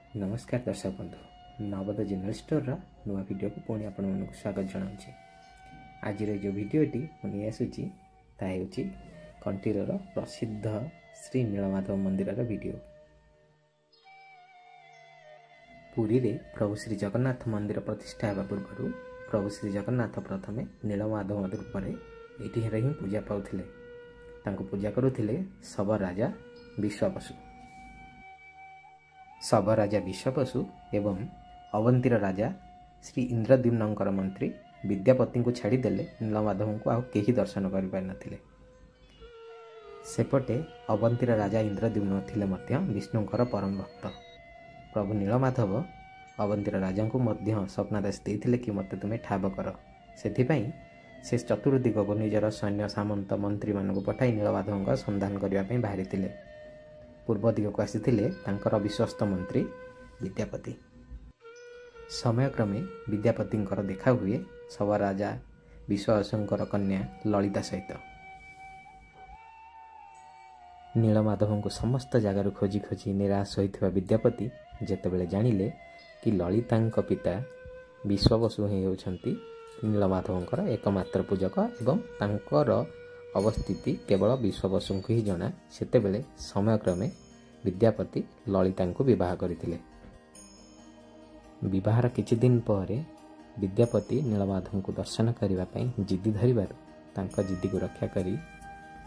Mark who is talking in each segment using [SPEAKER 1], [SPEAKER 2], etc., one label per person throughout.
[SPEAKER 1] नमस्कार दर्शक बंधु नवोदय जनरल स्टोर नुआ वीडियो को पुणी आपण मानक स्वागत जनाऊँ। आज जो वीडियोटी मुझे आसूची ताकि कंटीर प्रसिद्ध श्री नीलमाधव मंदिर वीडियो। पुरी रे प्रभु श्री जगन्नाथ मंदिर प्रतिष्ठा होगा पूर्व प्रभु श्री जगन्नाथ प्रथमे नीलमाधव रूप ये ही पूजा पाउथिले। तांको पूजा करुथिले सब राजा विश्वावसु। सब राजा विश्वावसु एवं अवंतीर राजा श्री इंद्रद्युम्नंकर मंत्री विद्यापति को छाड़देले नीलमाधव को आउ केही दर्शन कर पारि नथिले। सेपटे अवंतीर राजा इंद्रद्युम्न थिले मध्य विष्णुंकर परम भक्त। प्रभु नीलमाधव अवंतीर राजा को मध्य स्वप्नादेश देइथिले कि मते तुमे ठाब कर। सेथिपई से चतुर्दिग को निजर सैन्य सामंत मंत्री मानक पठाई नीलमाधव संधान करने बाहरी थिले। पूर्व दिग को आसीथिले तांकर विश्वस्त मंत्री विद्यापति। समयक्रमे विद्यापतिंकर देखा हुए सब राजा विश्वावसुंकर कन्या ललिता सहित। नीलमाधव को समस्त जगार खोजी खोजी निराश होइथिबा विद्यापति जेतेबेले जानिले कि ललितांक पिता विश्वावसु ही होउछंती नीलमाधवंकर एकमात्र पूजक एवं तांकर अवस्थिति केवल विश्वावसु को ही जना। सेतेबेले समयक्रमे विद्यापति ललिता को विवाह करथिले। विवाहर किछि दिन पर विद्यापति नीलमाधव को दर्शन करने जिद्दी धरिबार तांका जिद्दी को रक्षा करी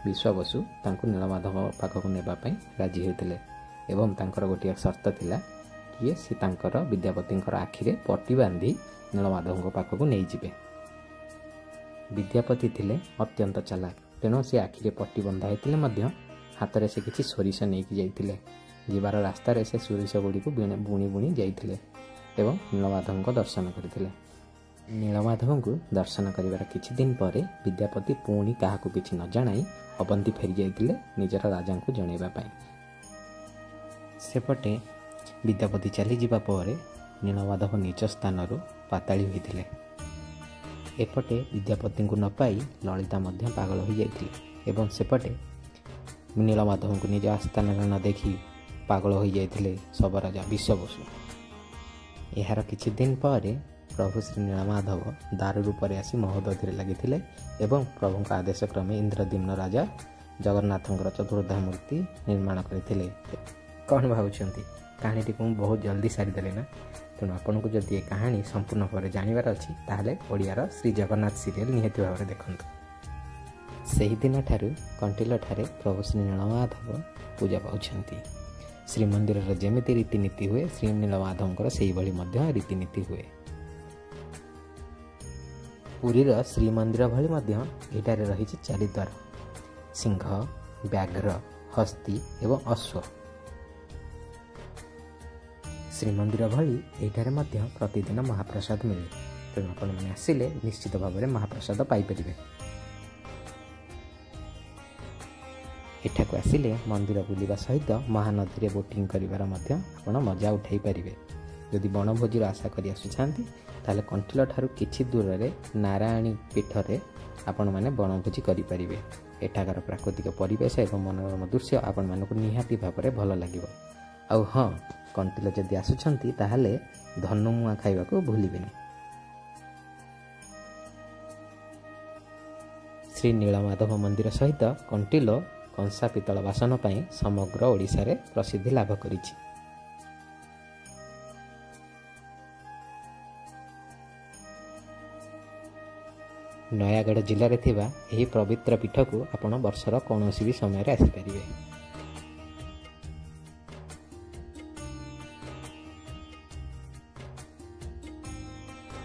[SPEAKER 1] विश्वावसु तांको नीलमाधव पाखक नेबापई राजी होते एवं तांकर गोटे शर्त थिला कि सी तांकर विद्यापतिंकर आखिरे पट्टी बांधी नीलमाधव पाखक नहीं जिबे। विद्यापति थिले अत्यंत चालाक तेणु से आखिरे पट्टी बंधा होते हाथ में से किसी सोरिष नहीं जाइथिले। जीवार रास्ता से सोरिष गुड़ी को बुणी बुणी जाइथिले एवं नीलमाधव को दर्शन करथिले। नीलमाधव को दर्शन करिवार किछि दिन पर विद्यापति पुणी काहाकू किछि न जणाई अवंती फेरी जाइथिले निजर राजा को जणैबा पई। सेपटे विद्यापति चली जिबा पर नीलमाधव निज स्थान पाताली होइथिले। एपटे विद्यापति को न पाई ललिता मध्य पागल हो जाइथिले एवं सेपटे नीलमाधव को निज आस्थान न देखी पागल हो जाइथिले सब राजा विश्वावसु। यार किछि दिन पर प्रभु श्री नीलमाधव दारू रूप आसी महोदधि लगी एवं प्रभु का आदेश क्रमे इंद्रद्युम्न राजा जगन्नाथंकर चतुर्धा मूर्ति निर्माण करथिले। कौन भावुछंती कहानी को बहुत जल्दी सारीदेले ना। तेणु आपन को जदि कहानी संपूर्ण भाव जानवर अच्छी ताहले ओडियार श्री जगन्नाथ सीरियल निहाती भाव देखंतु। सही दिन ठारू कंटिल ठारे प्रभु श्री नीलमाधव पूजा पाउछंती। श्रीमंदिर जेमिति रीतिनीति हुए श्री नीलमाधव से रीतिनीति हुए। पुरीर श्रीमंदिर भली एटारे रही चारिद्वार सिंह व्याघ्र हस्ती एवं अश्व। श्रीमंदिर भली एटारे प्रतिदिन महाप्रसाद मिले। तेणु आपण मैंने आसिले निश्चित भाव में महाप्रसाद पाइपर। एठाक आसिले मंदिर बुलिबा सहित महानदी रे बोटिंग करिवार मध्य आपण मजा उठाई पारिबे। यदि वनभोजीर आशा करि आसुछांती ताले कंटिल ठारू किछि दूर रे नारायणी पीठ रे आपण माने वनभोजी करि पारिबे। एठाकार प्राकृतिक परिवेश एवं मनोरम दृश्य आपण मानकु निहाती भाबरे भल लागिबो। आउ हां कंटिल जदि आसुछांती ताहाले धनुमुआ खाइबाकू भूलिबेनी। श्री नीलमाधव मंदिर सहित कंटिल कंसा पितल बासन पाई समग्र ओडिशा रे प्रसिद्धि लाभ करिछि। नयागढ़ जिले में थिबा एही पवित्र पीठ को आपण वर्षर कौनसी भी समय रे आसी परिबे।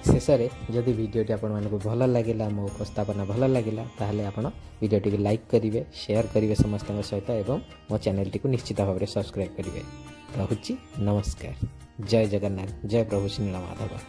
[SPEAKER 1] शेषे जदि वीडियोटी आपण मानकु भल लागिला मो उपस्थापना भल लागिला ताहले आपण वीडियोटी को लाइक करिवे शेयर करिवे समस्त सहित एवं मो चैनल टी को निश्चित भाव में सब्सक्राइब करिवे। रहुछि नमस्कार। जय जगन्नाथ। जय प्रभु श्री नीलमाधव।